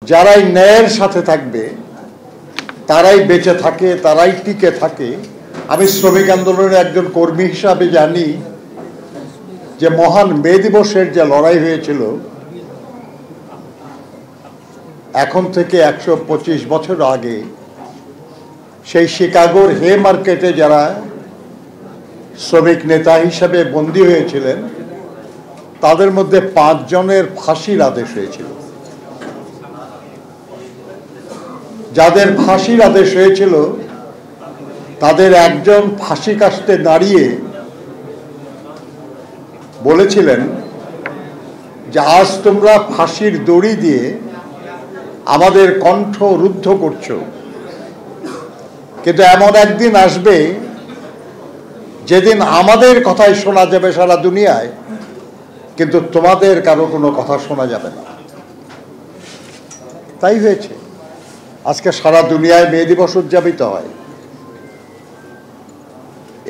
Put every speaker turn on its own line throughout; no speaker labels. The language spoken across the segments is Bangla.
যারাই ন্যায়ের সাথে থাকবে তারাই বেঁচে থাকে, তারাই টিকে থাকে। আমি শ্রমিক আন্দোলনের একজন কর্মী হিসাবে জানি যে মহান মে দিবসের যে লড়াই হয়েছিল এখন থেকে 125 বছর আগে, সেই শিকাগোর হে মার্কেটে যারা শ্রমিক নেতা হিসাবে বন্দী হয়েছিলেন তাদের মধ্যে 5 জনের ফাঁসির আদেশ হয়েছিল। যাদের ফাঁসির আদেশ হয়েছিল তাদের একজন ফাঁসি কাস্টে দাঁড়িয়ে বলেছিলেন যে আজ তোমরা ফাঁসির দড়ি দিয়ে আমাদের কণ্ঠ রুদ্ধ করছো, কিন্তু এমন একদিন আসবে যেদিন আমাদের কথাই শোনা যাবে সারা দুনিয়ায়, কিন্তু তোমাদের কারো কোনো কথা শোনা যাবে না। তাই হয়েছে, আজকে সারা দুনিয়ায় মে দিবস উদযাপিত হয়।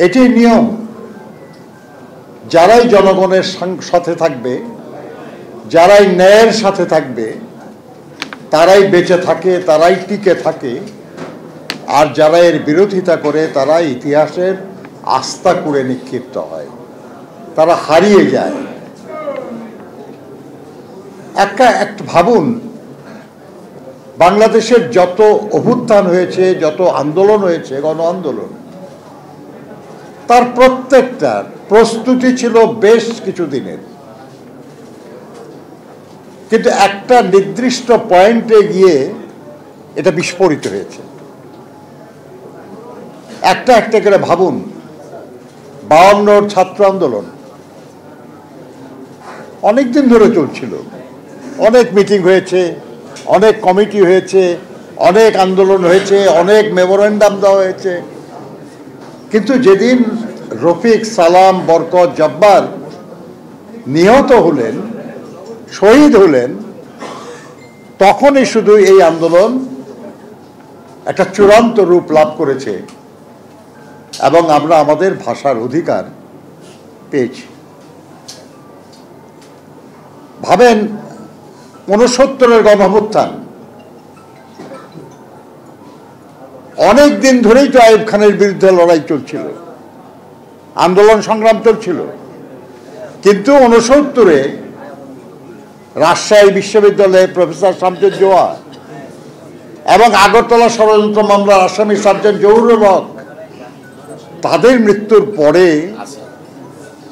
এটি নিয়ম। যারাই জনগণের সাথে থাকবে, যারাই ন্যায়ের সাথে থাকবে তারাই বেঁচে থাকে, তারাই টিকে থাকে। আর যারা এর বিরোধিতা করে তারা ইতিহাসের আস্থা করে নিক্ষিপ্ত হয়, তারা হারিয়ে যায়। একটা ভাবুন, বাংলাদেশের যত অভ্যুত্থান হয়েছে, যত আন্দোলন হয়েছে, গণ আন্দোলন, তার প্রত্যেকটার প্রস্তুতি ছিল বেশ কিছু দিনের, কিন্তু একটা নির্দিষ্ট পয়েন্টে গিয়ে এটা বিস্ফোরিত হয়েছে। একটা করে ভাবুন, 52 ছাত্র আন্দোলন অনেক দিন ধরে চলছিল, অনেক মিটিং হয়েছে, অনেক কমিটি হয়েছে, অনেক আন্দোলন হয়েছে, অনেক মেমোরেন্ডাম দেওয়া হয়েছে, কিন্তু যেদিন রফিক, সালাম, বরকত, জব্বার নিহত হলেন, শহীদ হলেন, তখনই শুধু এই আন্দোলন একটা চূড়ান্ত রূপ লাভ করেছে এবং আমরা আমাদের ভাষার অধিকার পেয়েছি। ভাবেন, 69-এর গণঅভ্যুত্থান, অনেক দিন ধরেই তো আইয়ুব খানের বিরুদ্ধে লড়াই চলছিল, আন্দোলন সংগ্রাম চলছিল, কিন্তু 69-এ রাজশাহী বিশ্ববিদ্যালয়ে প্রফেসর শামসুজ্জোহা এবং আগরতলা ষড়যন্ত্র মামলার আসামি সার্জেন্ট জহুরুল হক, তাদের মৃত্যুর পরে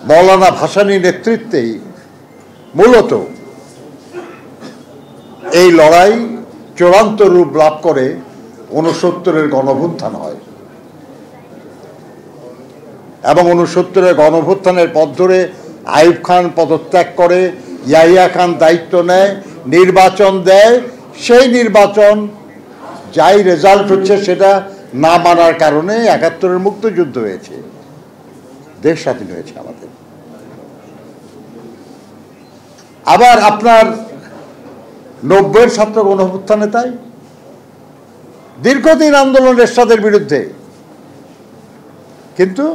মৌলানা ভাসানীর নেতৃত্বেই মূলত এই লড়াই চূড়ান্ত রূপ লাভ করে 69-এর গণঅভ্যুত্থান হয়। এবং 69-এর গণঅভ্যুত্থানের পথ ধরে আইয়ুব খান পদত্যাগ করে, ইয়াহিয়া খান দায়িত্ব নেয়, নির্বাচন দেয়। সেই নির্বাচন যাই রেজাল্ট হচ্ছে সেটা না মানার কারণে ৭১-এর মুক্তিযুদ্ধ হয়েছে, দেশ স্বাধীন হয়েছে আমাদের। আবার আপনার 90-এর ছাত্র গণঅভ্যুত্থানে তাই দীর্ঘদিন আন্দোলন এরশাদের বিরুদ্ধে, কিন্তু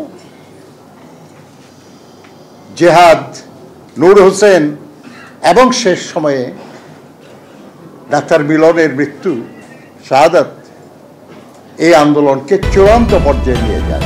জেহাদ, নূর হোসেন এবং শেষ সময়ে ডাক্তার মিলনের মৃত্যু, শাহাদাত এই আন্দোলনকে চূড়ান্ত পর্যায়ে নিয়ে যায়।